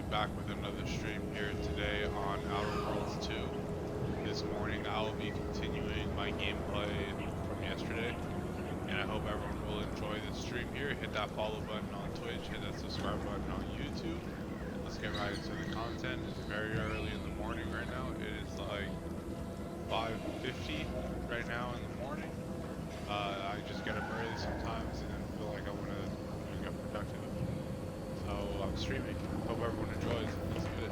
back with another stream here today on Outer Worlds 2. This morning I will be continuing my gameplay from yesterday, and I hope everyone will enjoy this stream here. Hit that follow button on Twitch, hit that subscribe button on YouTube. Let's get right into the content. It's very early in the morning right now. It is like 5:50 right now in the morning. I just get up early sometimes and feel like I want to get productive. So I'm streaming. Hope everyone enjoys. Let's get it.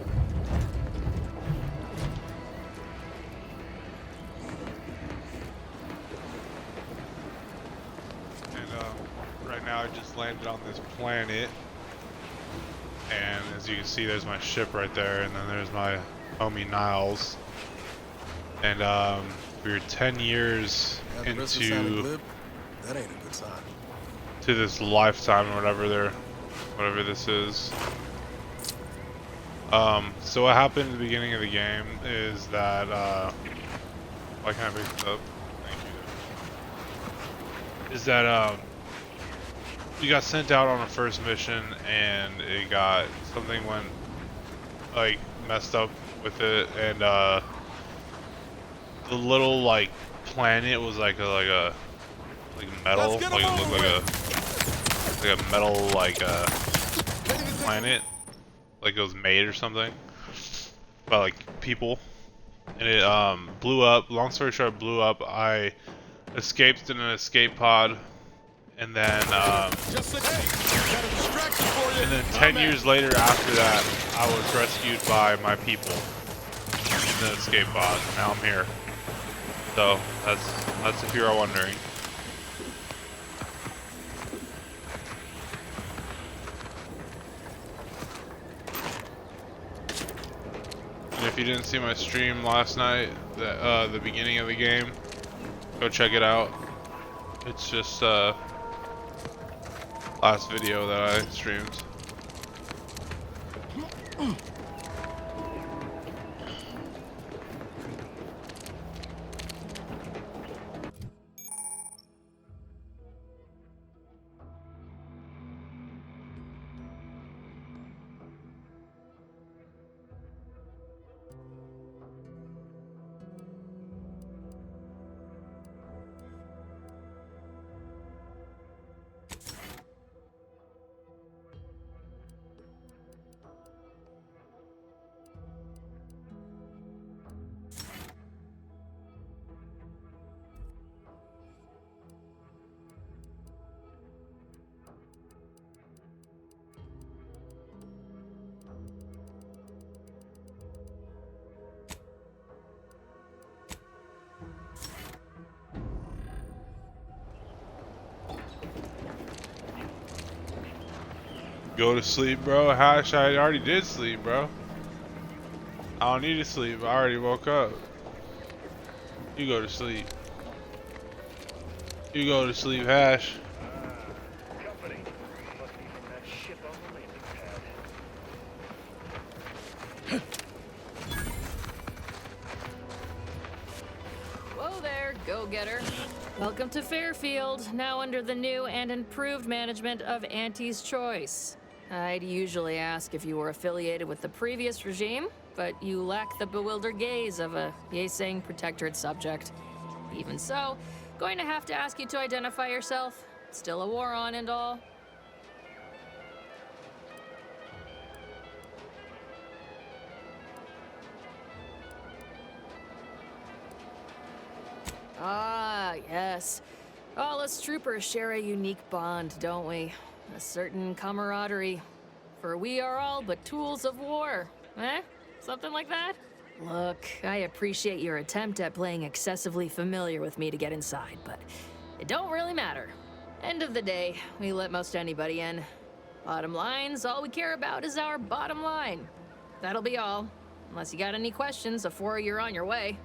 And right now I just landed on this planet, and as you can see, there's my ship right there, and then there's my homie Niles. And we're 10 years into that ain't a good sign. To this lifetime, whatever this is. So what happened at the beginning of the game is that why can't I pick this up? Thank you. Is that we got sent out on a first mission, and something went like messed up with it, and the little like planet was like a metal, like it looked like a metal planet, like it was made or something by like people, and it blew up. Long story short, it blew up. I escaped in an escape pod, and then 10 years later after that, I was rescued by my people in the escape pod. Now I'm here. So that's if you're wondering. And if you didn't see my stream last night, the beginning of the game, go check it out. It's just last video that I streamed. Go to sleep, bro. Hash, I already did sleep, bro. I don't need to sleep. I already woke up. You go to sleep. You go to sleep, Hash. Company. Must be from that ship on the landing pad. Whoa there, go-getter. Welcome to Fairfield, now under the new and improved management of Auntie's Choice. I'd usually ask if you were affiliated with the previous regime, but you lack the bewildered gaze of a yay-saying protectorate subject. Even so, going to have to ask you to identify yourself. Still a war on and all. Ah, yes. All us troopers share a unique bond, don't we? A certain camaraderie. For we are all but tools of war. Eh? Something like that? Look, I appreciate your attempt at playing excessively familiar with me to get inside, but it don't really matter. End of the day, we let most anybody in. Bottom line's all we care about is our bottom line. That'll be all. Unless you got any questions before you're on your way.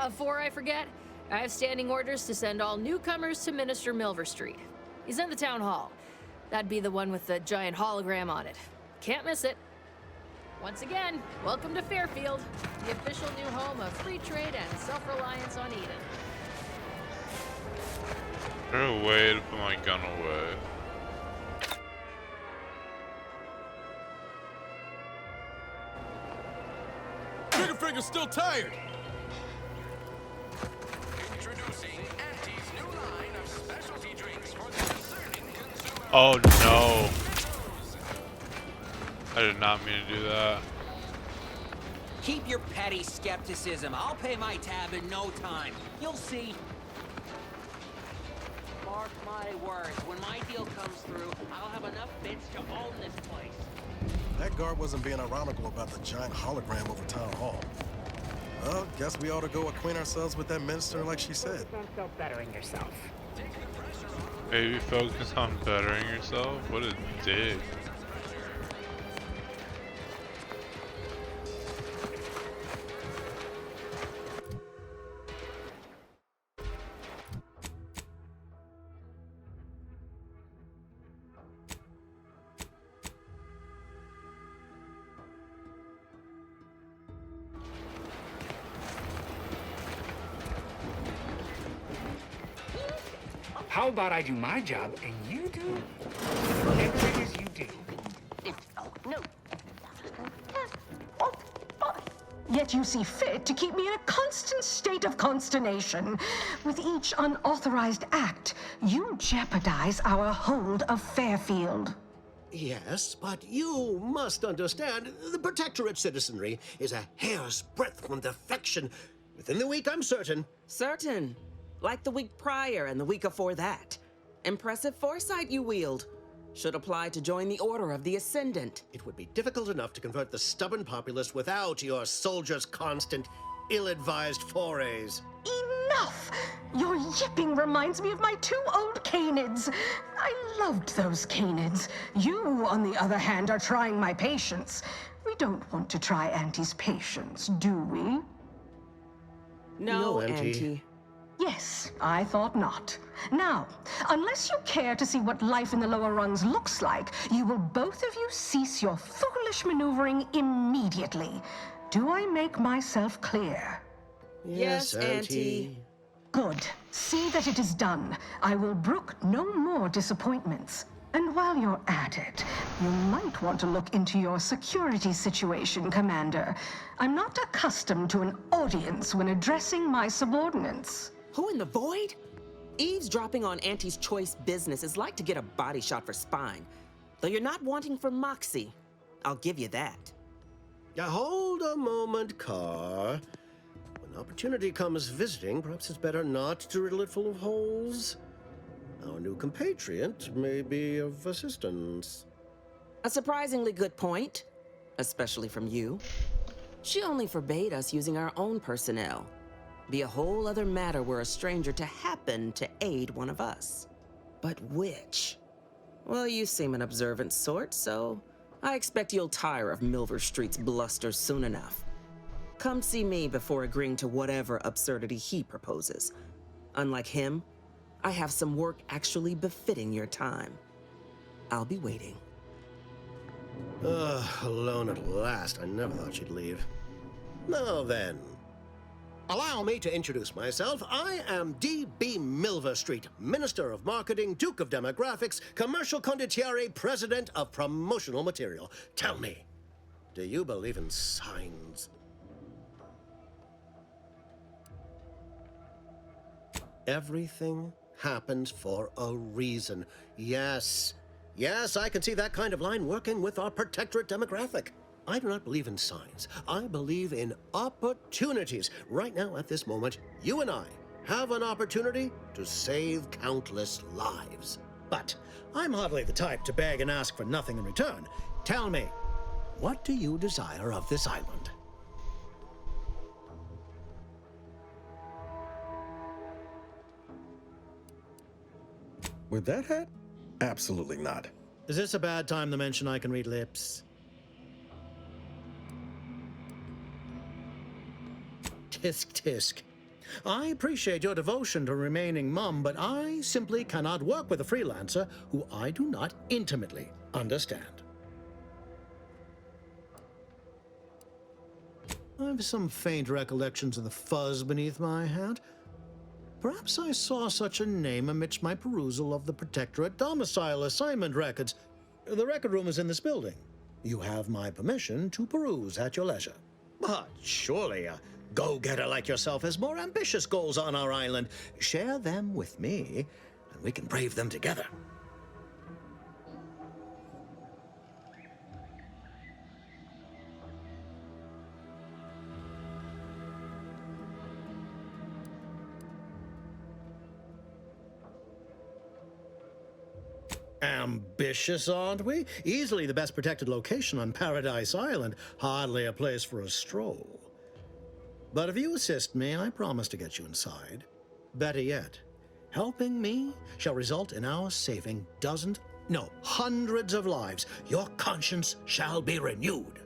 Before I forget, I have standing orders to send all newcomers to Minister Milver Street. He's in the town hall. That'd be the one with the giant hologram on it. Can't miss it. Once again, welcome to Fairfield, the official new home of free trade and self-reliance on Eden. Is there a way to put my gun away? Triggerfinger's still tired. Introducing Auntie's new line of specialty drinks for the discerning consumer. Oh no. I did not mean to do that. Keep your petty skepticism. I'll pay my tab in no time. You'll see. Mark my words, when my deal comes through, I'll have enough bits to own this place. That guard wasn't being ironical about the giant hologram over town hall. Well, guess we ought to go acquaint ourselves with that minister like she said. Go bettering yourself. Maybe focus on bettering yourself? What a dick. How about I do my job and you do whatever it is you do? Yet you see fit to keep me in a constant state of consternation. With each unauthorized act, you jeopardize our hold of Fairfield. Yes, but you must understand, the Protectorate citizenry is a hair's breadth from defection. Within the week, I'm certain. Certain. Like the week prior and the week before that. Impressive foresight you wield. Should apply to join the Order of the Ascendant. It would be difficult enough to convert the stubborn populace without your soldiers' constant, ill-advised forays. Enough! Your yipping reminds me of my 2 old canids. I loved those canids. You, on the other hand, are trying my patience. We don't want to try Auntie's patience, do we? No, Auntie. Auntie. Yes, I thought not. Now, unless you care to see what life in the lower rungs looks like, you will both of you cease your foolish maneuvering immediately. Do I make myself clear? Yes, Auntie. Good. See that it is done. I will brook no more disappointments. And while you're at it, you might want to look into your security situation, Commander. I'm not accustomed to an audience when addressing my subordinates. Who in the void? Eavesdropping on Auntie's choice business is like to get a body shot for spine. Though you're not wanting for moxie. I'll give you that. Hold a moment, Carr. When opportunity comes visiting, perhaps it's better not to riddle it full of holes. Our new compatriot may be of assistance. A surprisingly good point. Especially from you. She only forbade us using our own personnel. Be a whole other matter were a stranger to happen to aid one of us. But which? Well, you seem an observant sort, so I expect you'll tire of Milver Street's bluster soon enough. Come see me before agreeing to whatever absurdity he proposes. Unlike him, I have some work actually befitting your time. I'll be waiting. Alone at last. I never thought she'd leave. Now then, allow me to introduce myself. I am D.B. Milver Street, Minister of Marketing, Duke of Demographics, Commercial Condottiere, President of Promotional Material. Tell me, do you believe in signs? Everything happens for a reason. Yes, I can see that kind of line working with our Protectorate demographic. I do not believe in signs. I believe in opportunities. Right now, at this moment, you and I have an opportunity to save countless lives. But I'm hardly the type to beg and ask for nothing in return. Tell me, what do you desire of this island? With that hat? Absolutely not. Is this a bad time to mention I can read lips? Tisk tisk. I appreciate your devotion to remaining mum, but I simply cannot work with a freelancer who I do not intimately understand. I've some faint recollections of the fuzz beneath my hat. Perhaps I saw such a name amidst my perusal of the Protectorate domicile assignment records. The record room is in this building. You have my permission to peruse at your leisure. But surely a go-getter like yourself has more ambitious goals on our island. Share them with me, and we can brave them together. Ambitious, aren't we? Easily the best protected location on Paradise Island. Hardly a place for a stroll. But if you assist me, I promise to get you inside. Better yet, helping me shall result in our saving dozens, no, hundreds of lives. Your conscience shall be renewed.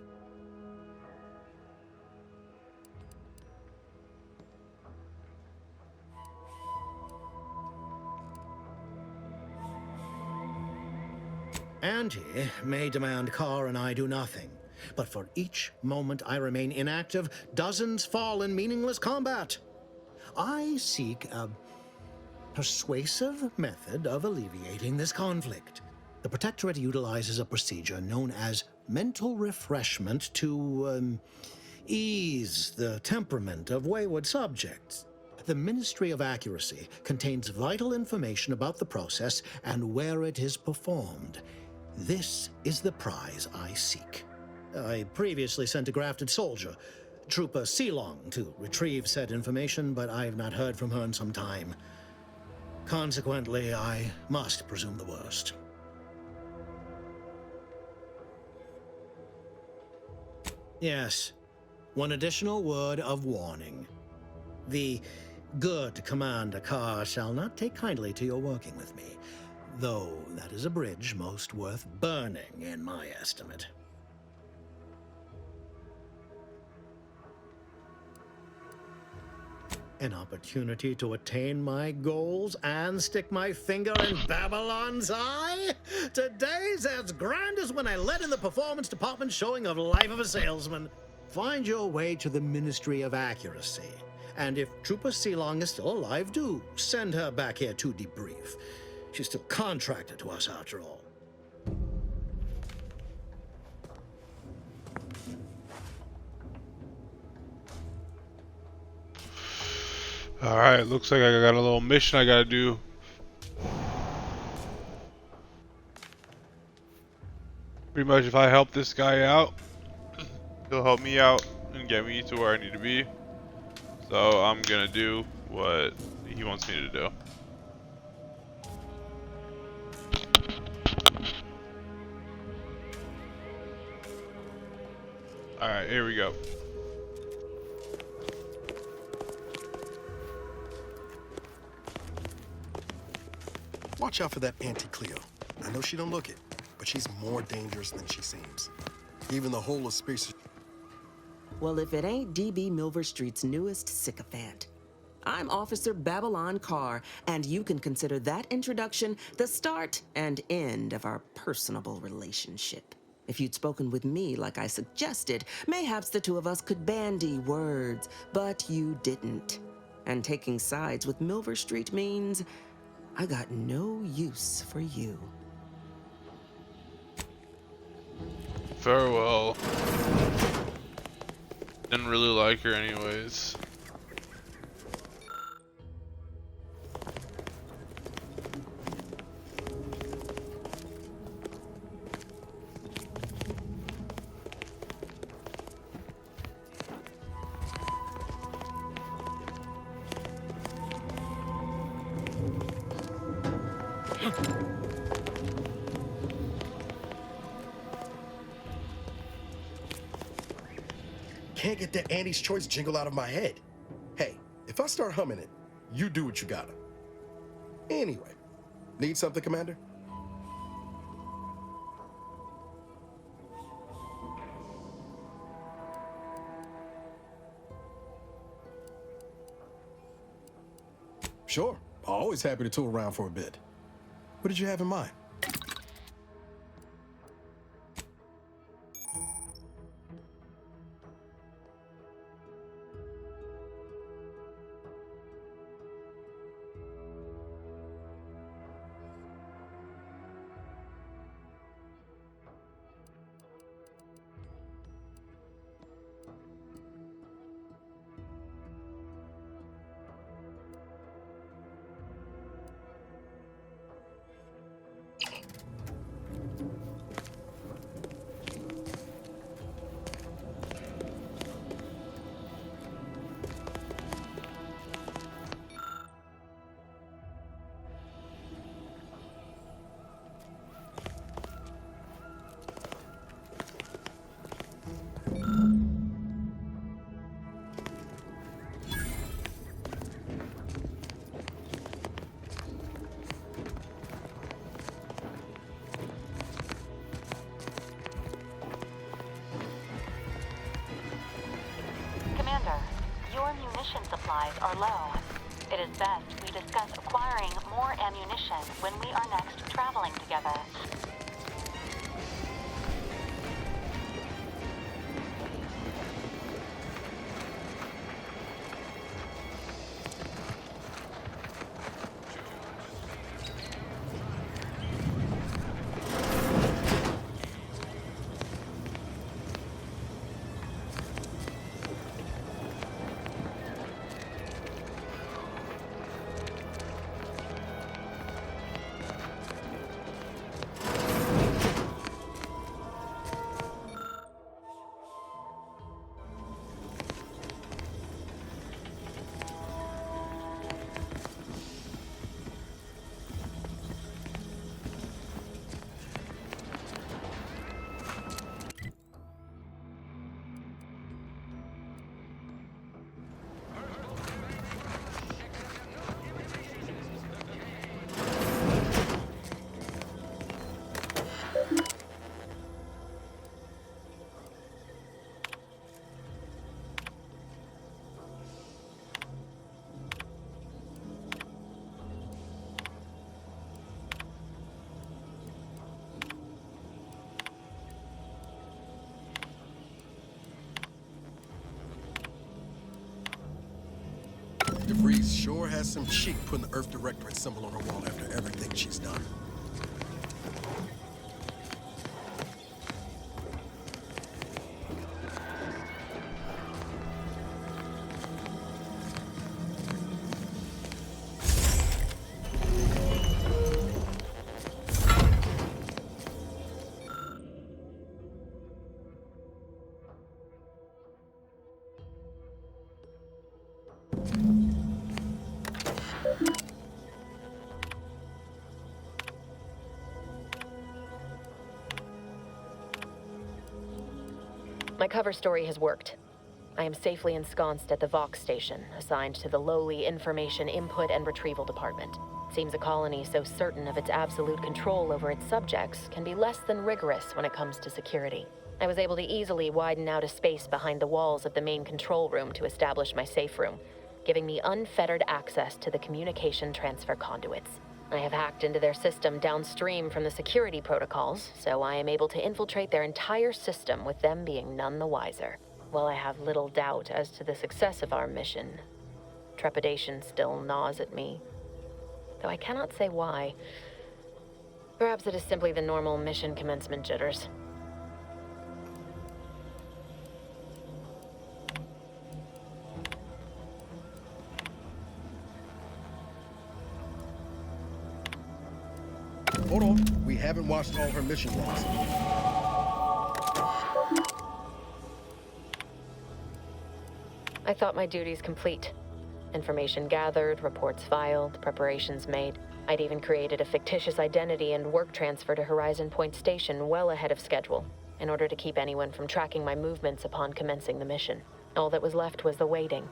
Auntie may demand Carr and I do nothing, but for each moment I remain inactive, dozens fall in meaningless combat. I seek a persuasive method of alleviating this conflict. The Protectorate utilizes a procedure known as mental refreshment to ease the temperament of wayward subjects. The Ministry of Accuracy contains vital information about the process and where it is performed. This is the prize I seek. I previously sent a grafted soldier, Trooper Sealong, to retrieve said information, but I have not heard from her in some time. Consequently, I must presume the worst. Yes, one additional word of warning. The good Commander Carr shall not take kindly to your working with me, though that is a bridge most worth burning in my estimate. An opportunity to attain my goals and stick my finger in Babylon's eye? Today's as grand as when I led in the performance department showing of Life of a Salesman. Find your way to the Ministry of Accuracy. And if Trooper Sealong is still alive, do send her back here to debrief. She's still contracted to us after all. Alright, looks like I got a little mission I gotta do. Pretty much if I help this guy out, he'll help me out and get me to where I need to be. So I'm gonna do what he wants me to do. Alright, here we go. Watch out for that Auntie Cleo. I know she don't look it, but she's more dangerous than she seems. Even the whole of Space... Well, if it ain't DB Milver Street's newest sycophant. I'm Officer Babylon Carr, and you can consider that introduction the start and end of our personable relationship. If you'd spoken with me like I suggested, mayhaps the two of us could bandy words, but you didn't. And taking sides with Milver Street means I got no use for you. Farewell. Didn't really like her anyways. Can't get that Annie's Choice jingle out of my head. Hey, if I start humming it, you do what you gotta. Anyway, need something, Commander? Sure, always happy to tool around for a bit. What did you have in mind? your munition supplies are low. It is best we discuss acquiring more ammunition when we are next traveling together. DeVries sure has some cheek putting the Earth Directorate symbol on her wall after everything she's done. My cover story has worked. I am safely ensconced at the Vox station, assigned to the lowly Information Input and Retrieval Department. Seems a colony so certain of its absolute control over its subjects can be less than rigorous when it comes to security. I was able to easily widen out a space behind the walls of the main control room to establish my safe room, giving me unfettered access to the communication transfer conduits. I have hacked into their system downstream from the security protocols, so I am able to infiltrate their entire system with them being none the wiser. While I have little doubt as to the success of our mission, trepidation still gnaws at me, though I cannot say why. Perhaps it is simply the normal mission commencement jitters. Hold on, we haven't watched all her mission logs. I thought my duties complete. Information gathered, reports filed, preparations made. I'd even created a fictitious identity and work transfer to Horizon Point Station well ahead of schedule, in order to keep anyone from tracking my movements upon commencing the mission. All that was left was the waiting.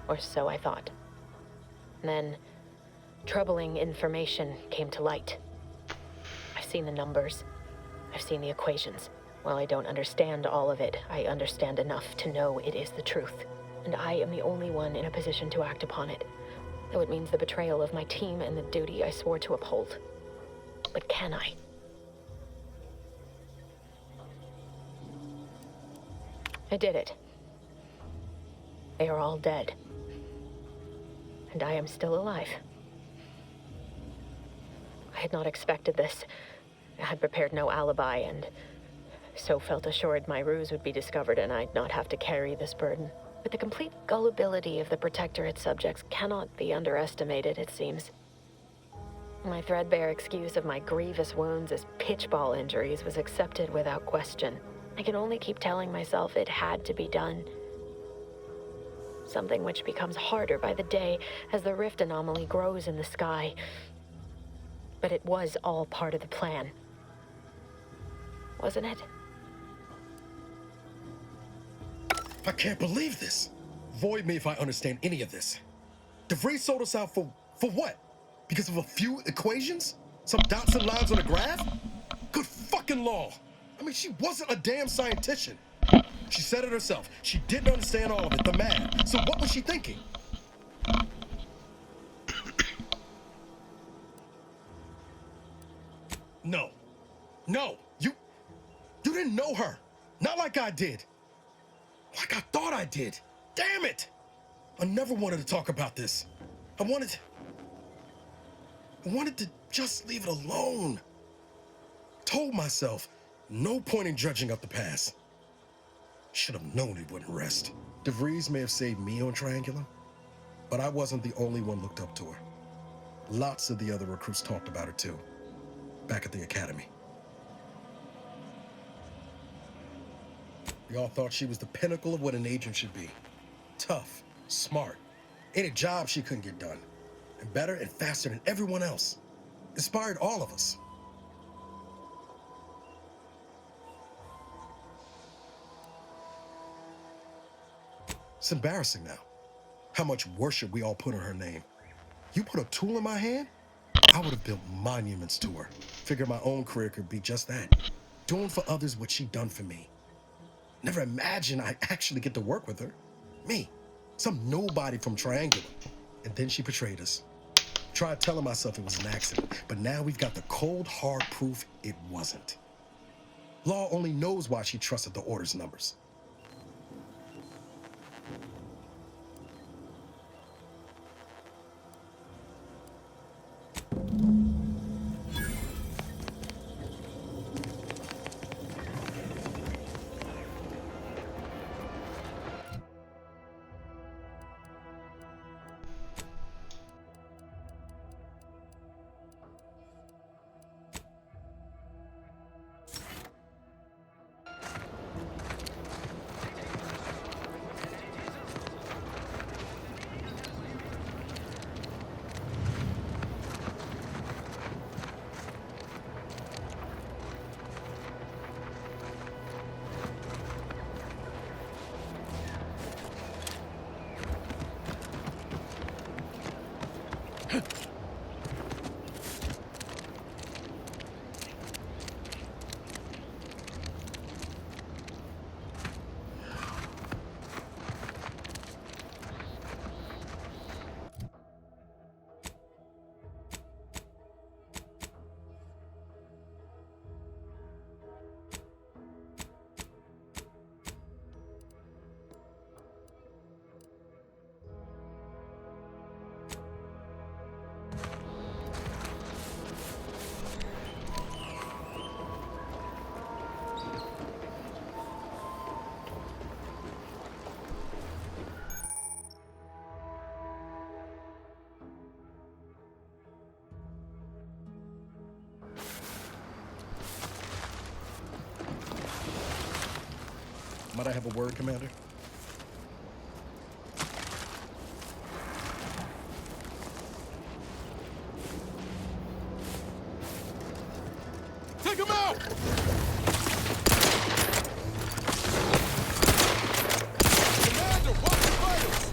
Or so I thought. Then, troubling information came to light. I've seen the numbers. I've seen the equations. While I don't understand all of it, I understand enough to know it is the truth. And I am the only one in a position to act upon it. Though it means the betrayal of my team and the duty I swore to uphold. But can I? I did it. They are all dead. And I am still alive. I had not expected this. I had prepared no alibi, and so felt assured my ruse would be discovered and I'd not have to carry this burden. But the complete gullibility of the Protectorate subjects cannot be underestimated, it seems. My threadbare excuse of my grievous wounds as pitchball injuries was accepted without question. I can only keep telling myself it had to be done. Something which becomes harder by the day as the rift anomaly grows in the sky. But it was all part of the plan. Wasn't it? I can't believe this. Void me if I understand any of this. DeVries sold us out for what? Because of a few equations? Some dots and lines on a graph? Good fucking law. I mean, she wasn't a damn scientist. She said it herself. She didn't understand all of it, the math. So what was she thinking? No. No. You didn't know her. Not like I did. Like I thought I did. Damn it! I never wanted to talk about this. I wanted to just leave it alone. Told myself, no point in dredging up the past. Should have known it wouldn't rest. DeVries may have saved me on Triangulum, but I wasn't the only one looked up to her. Lots of the other recruits talked about her too, back at the academy. We all thought she was the pinnacle of what an agent should be. Tough, smart, any job she couldn't get done. And better and faster than everyone else. Inspired all of us. It's embarrassing now. How much worship we all put on her name. You put a tool in my hand, I would have built monuments to her. Figured my own career could be just that. Doing for others what she done for me. Never imagined I'd actually get to work with her. Me, some nobody from Triangulum. And then she betrayed us. Tried telling myself it was an accident, but now we've got the cold, hard proof it wasn't. Law only knows why she trusted the orders numbers. Might I have a word, Commander? Take him out! Commander, watch the fighters!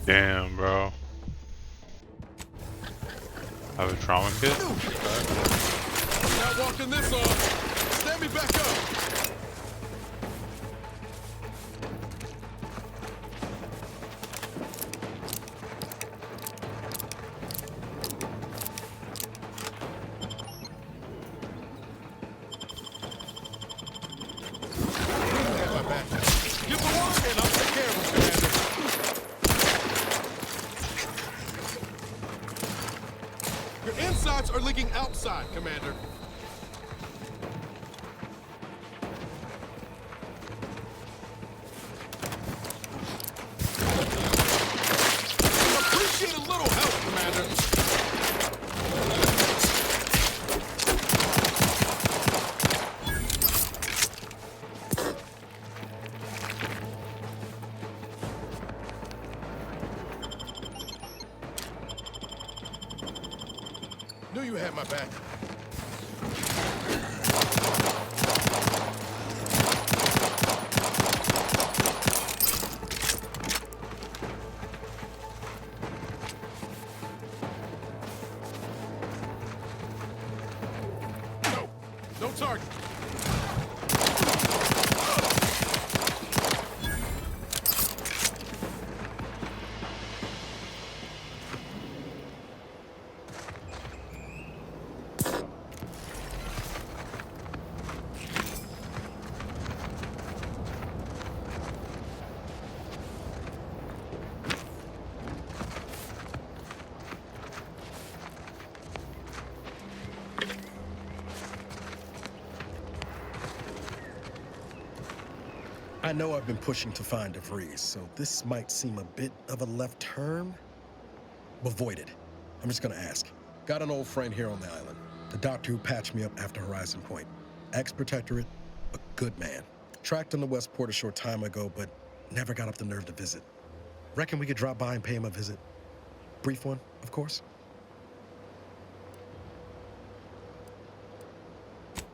Damn, bro. Have a trauma kit? Not walking this off. Stand me back up. Give the word and I'll take care of him, Commander. Your insides are leaking outside, Commander. Appreciate a little help, Commander. Knew you had my back. No! No target! I know I've been pushing to find DeVries, so this might seem a bit of a left turn. Avoid it. I'm just gonna ask. Got an old friend here on the island. The doctor who patched me up after Horizon Point. Ex-protectorate, a good man. Tracked him to Westport a short time ago, but never got up the nerve to visit. Reckon we could drop by and pay him a visit? Brief one, of course.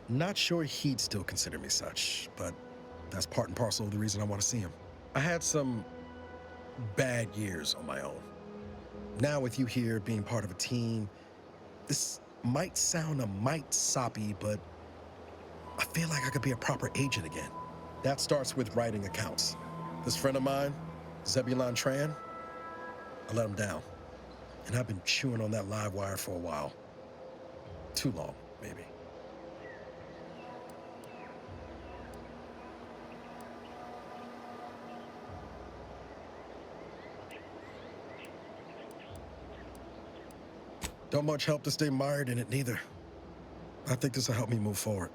Not sure he'd still consider me such, but that's part and parcel of the reason I want to see him. I had some bad years on my own. Now with you here being part of a team, this might sound a mite soppy, but I feel like I could be a proper agent again. That starts with writing accounts. This friend of mine, Zebulon Tran, I let him down. And I've been chewing on that live wire for a while. Too long, maybe. Don't much help to stay mired in it, neither. I think this will help me move forward.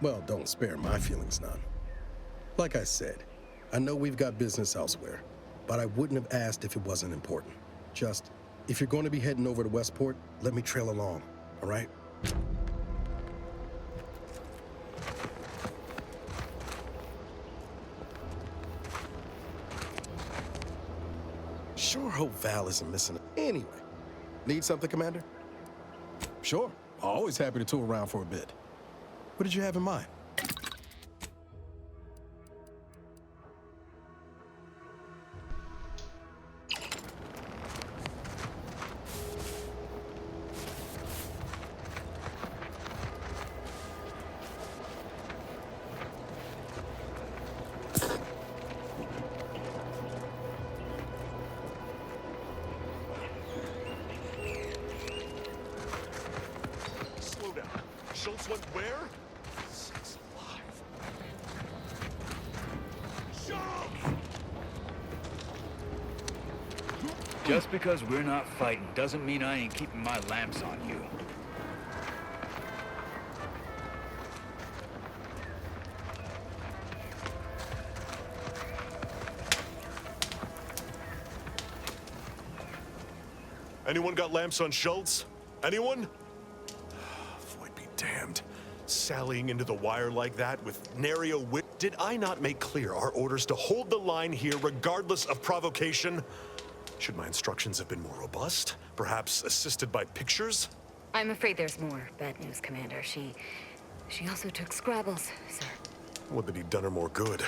Well, don't spare my feelings none. Like I said, I know we've got business elsewhere, but I wouldn't have asked if it wasn't important. Just, if you're going to be heading over to Westport, let me trail along, all right? Sure hope Val isn't missing it. Anyway, need something, Commander? Sure. Always happy to tour around for a bit. What did you have in mind? Slow down. Schultz went where? Six alive. Schultz! Just because we're not fighting doesn't mean I ain't keeping my lamps on you. Anyone got lamps on Schultz? Anyone? Void be damned. Sallying into the wire like that with nary a whip. Did I not make clear our orders to hold the line here regardless of provocation? Should my instructions have been more robust? Perhaps assisted by pictures? I'm afraid there's more bad news, Commander. She also took Scrabbles, sir. Would that he'd done her more good.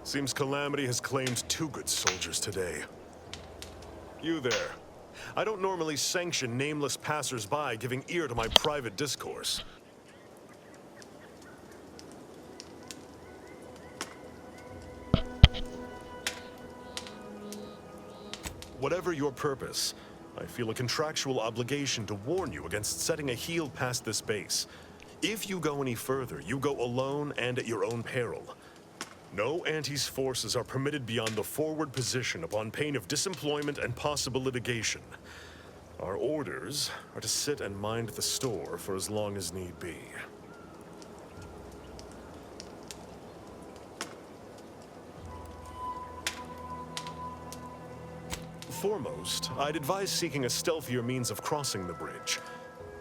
Seems Calamity has claimed 2 good soldiers today. You there. I don't normally sanction nameless passers-by giving ear to my private discourse. Whatever your purpose, I feel a contractual obligation to warn you against setting a heel past this base. If you go any further, you go alone and at your own peril. No Antes forces are permitted beyond the forward position upon pain of disemployment and possible litigation. Our orders are to sit and mind the store for as long as need be. Foremost, I'd advise seeking a stealthier means of crossing the bridge.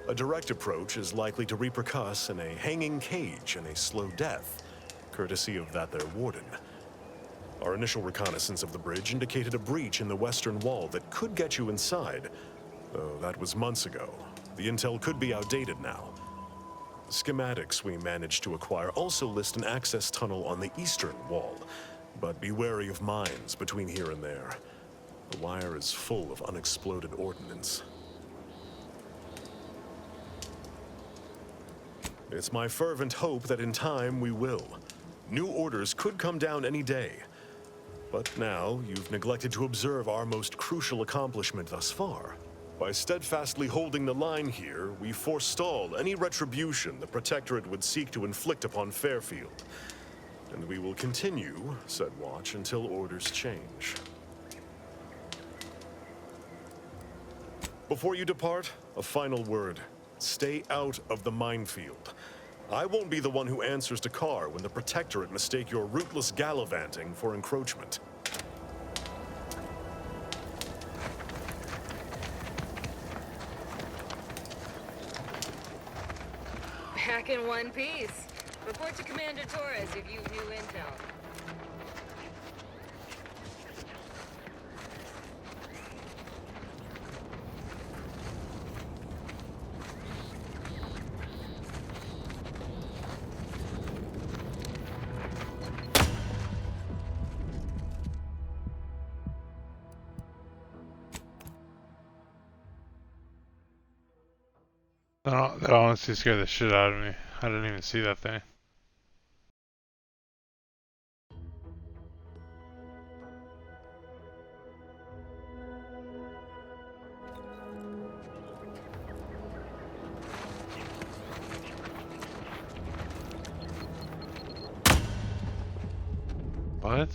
A direct approach is likely to repercuss in a hanging cage and a slow death, courtesy of that their warden. Our initial reconnaissance of the bridge indicated a breach in the western wall that could get you inside, though that was months ago. The intel could be outdated now. The schematics we managed to acquire also list an access tunnel on the eastern wall, but be wary of mines between here and there. The wire is full of unexploded ordnance. It's my fervent hope that in time we will. New orders could come down any day. But now, you've neglected to observe our most crucial accomplishment thus far. By steadfastly holding the line here, we forestall any retribution the Protectorate would seek to inflict upon Fairfield. And we will continue said watch until orders change. Before you depart, a final word. Stay out of the minefield. I won't be the one who answers to Carr when the Protectorate mistake your rootless gallivanting for encroachment. Back in one piece. Report to Commander Torres if you've new intel. That honestly scared the shit out of me. I didn't even see that thing. What?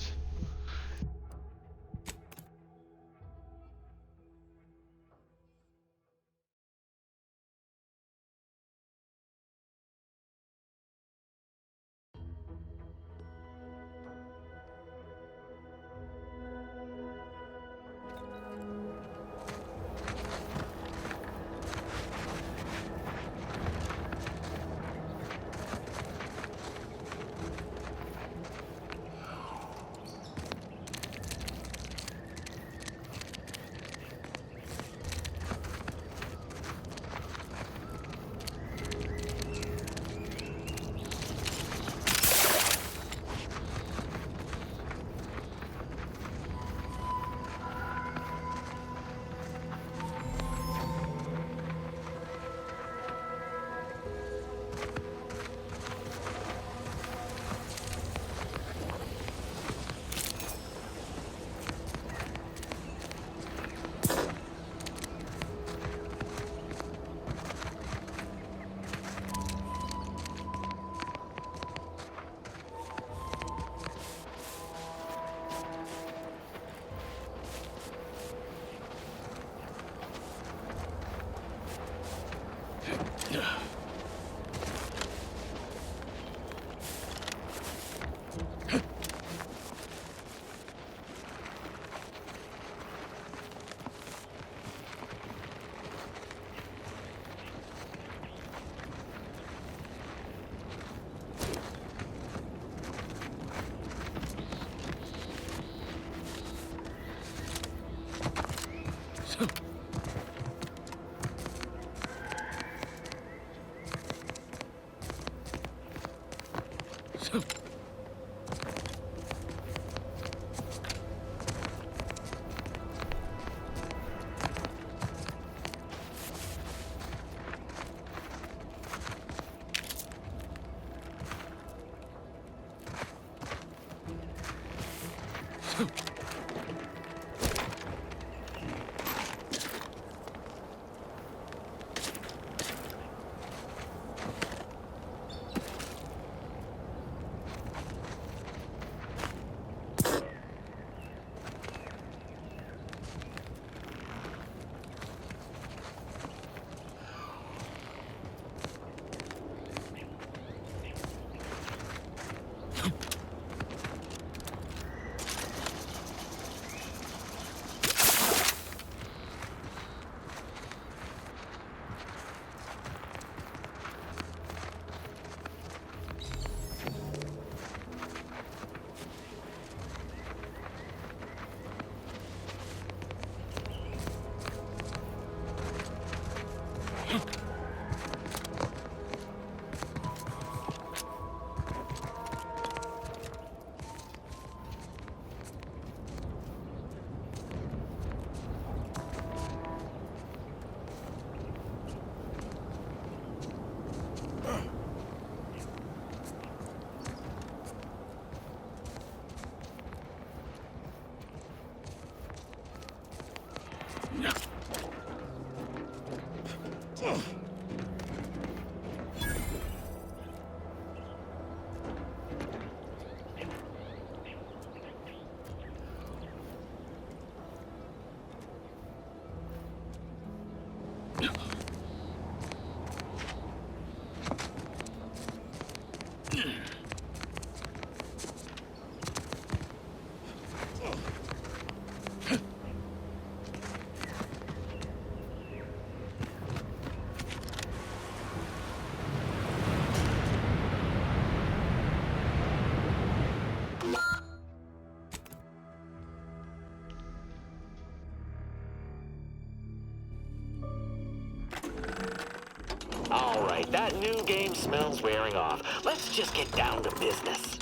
All right, that new game smells wearing off. Let's just get down to business.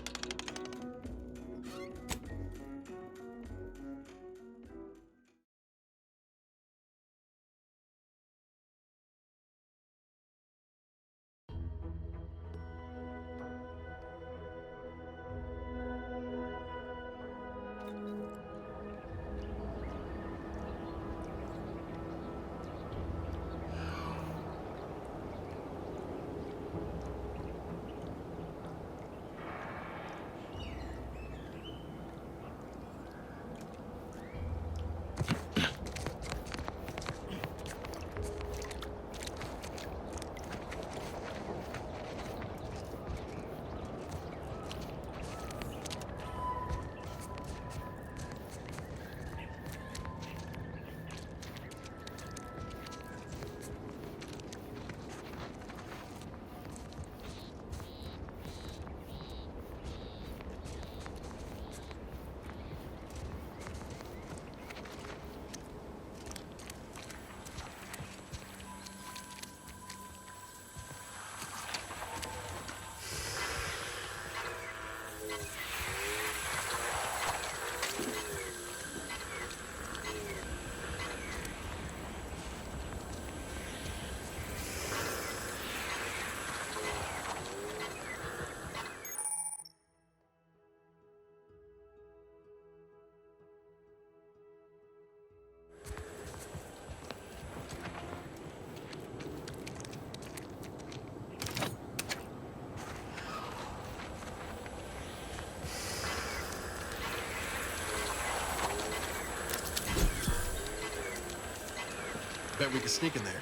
Bet we can sneak in there.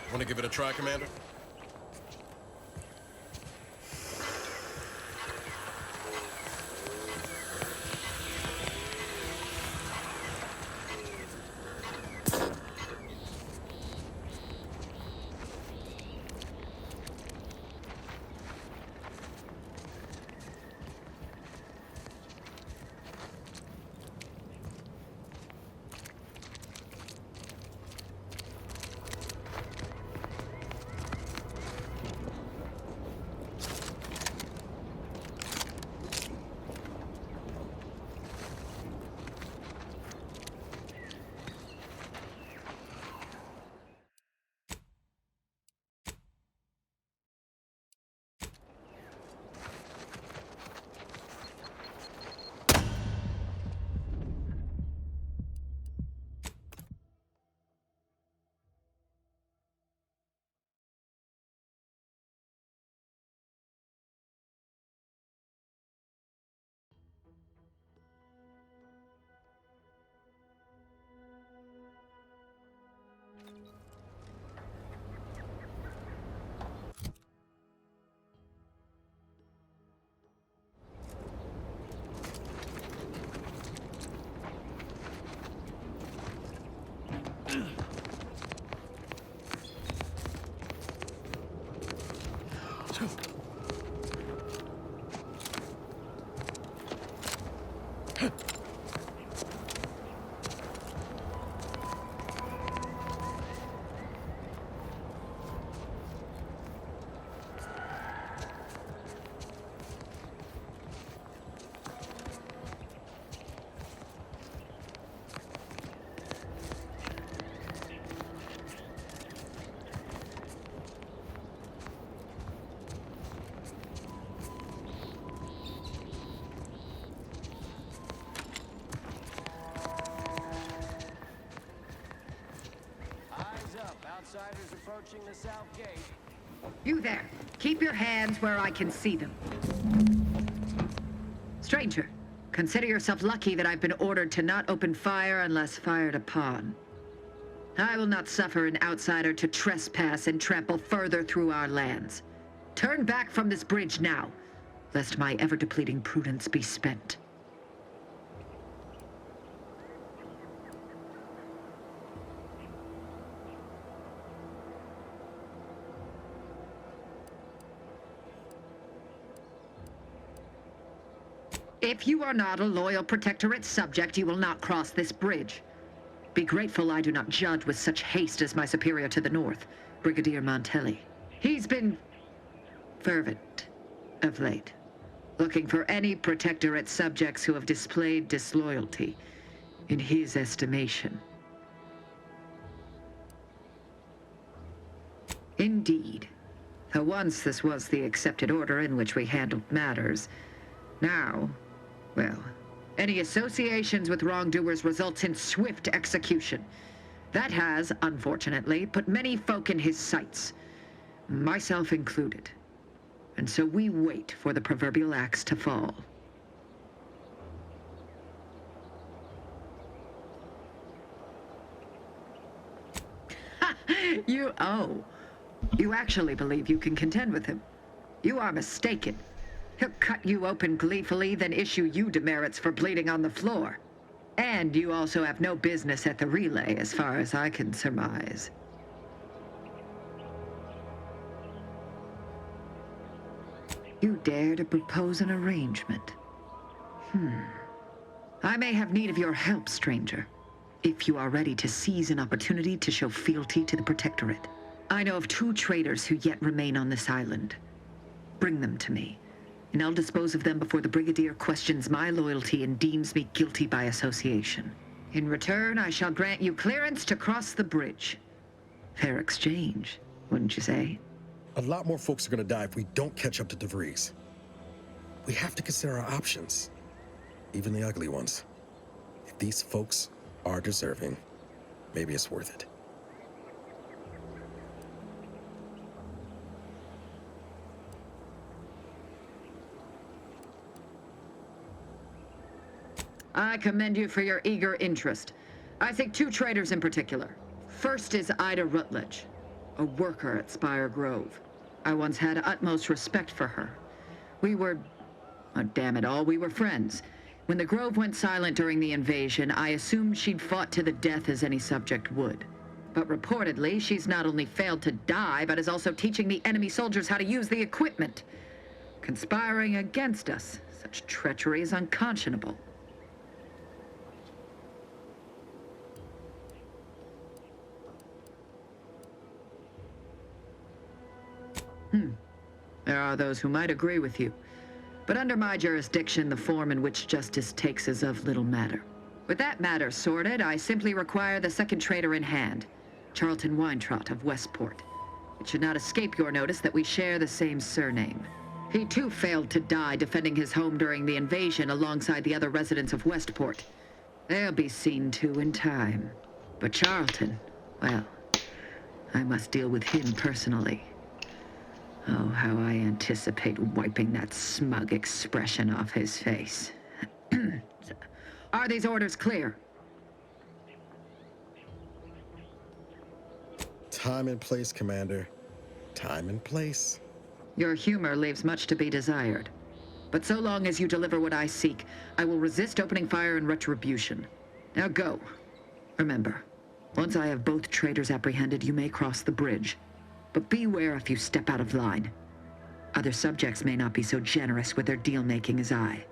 Want to give it a try, Commander? Outsiders approaching the south gate. You there. Keep your hands where I can see them. Stranger, consider yourself lucky that I've been ordered to not open fire unless fired upon. I will not suffer an outsider to trespass and trample further through our lands. Turn back from this bridge now, lest my ever-depleting prudence be spent. If you are not a loyal Protectorate subject, you will not cross this bridge. Be grateful I do not judge with such haste as my superior to the north, Brigadier Montelli. He's been fervent of late, looking for any Protectorate subjects who have displayed disloyalty in his estimation. Indeed. Though once this was the accepted order in which we handled matters, now, well, any associations with wrongdoers results in swift execution. That has, unfortunately, put many folk in his sights, myself included. And so we wait for the proverbial axe to fall. You actually believe you can contend with him. You are mistaken. He'll cut you open gleefully, then issue you demerits for bleeding on the floor. And you also have no business at the relay, as far as I can surmise. You dare to propose an arrangement? I may have need of your help, stranger, if you are ready to seize an opportunity to show fealty to the Protectorate. I know of 2 traitors who yet remain on this island. Bring them to me, and I'll dispose of them before the Brigadier questions my loyalty and deems me guilty by association. In return, I shall grant you clearance to cross the bridge. Fair exchange, wouldn't you say? A lot more folks are gonna die if we don't catch up to DeVries. We have to consider our options, even the ugly ones. If these folks are deserving, maybe it's worth it. I commend you for your eager interest. I think 2 traitors in particular. First is Ida Rutledge, a worker at Spire Grove. I once had utmost respect for her. We were, oh, damn it all, we were friends. When the Grove went silent during the invasion, I assumed she'd fought to the death as any subject would. But reportedly, she's not only failed to die, but is also teaching the enemy soldiers how to use the equipment. Conspiring against us. Such treachery is unconscionable. There are those who might agree with you. But under my jurisdiction, the form in which justice takes is of little matter. With that matter sorted, I simply require the second traitor in hand, Charlton Weintraut of Westport. It should not escape your notice that we share the same surname. He too failed to die defending his home during the invasion alongside the other residents of Westport. They'll be seen to in time. But Charlton, well, I must deal with him personally. Oh, how I anticipate wiping that smug expression off his face. Are these orders clear? Time and place, Commander. Time and place. Your humor leaves much to be desired. But so long as you deliver what I seek, I will resist opening fire in retribution. Now go. Remember, once I have both traitors apprehended, you may cross the bridge. But beware if you step out of line. Other subjects may not be so generous with their deal-making as I.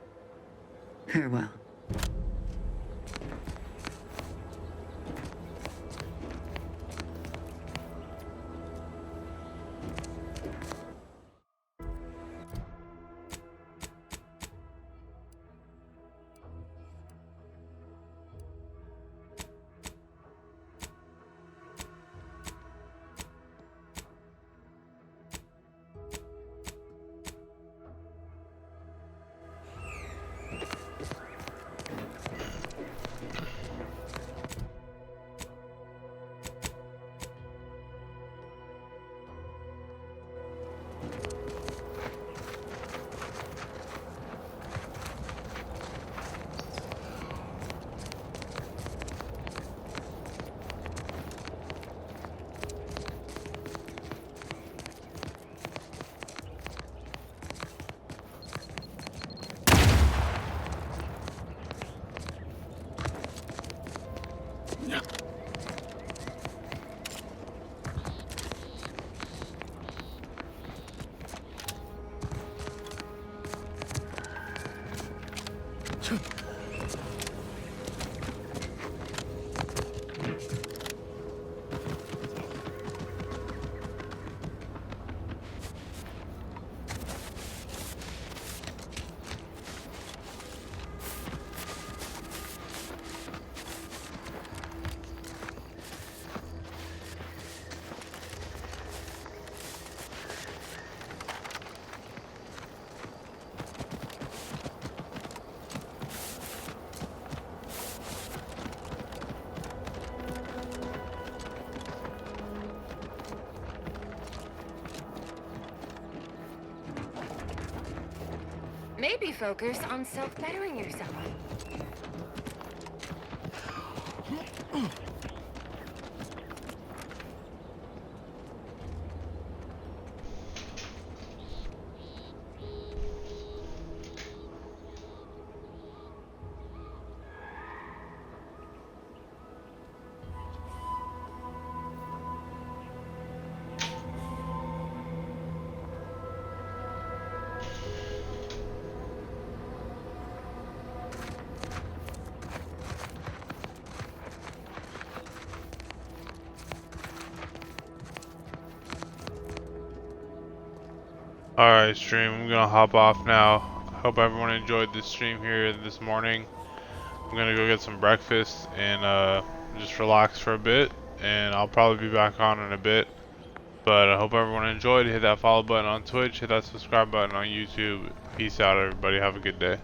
Farewell. Maybe focus on self-bettering yourself. Alright, stream, I'm gonna hop off now. Hope everyone enjoyed this stream here this morning. I'm gonna go get some breakfast and just relax for a bit, and I'll probably be back on in a bit. But I hope everyone enjoyed. Hit that follow button on Twitch, hit that subscribe button on YouTube. Peace out, everybody. Have a good day.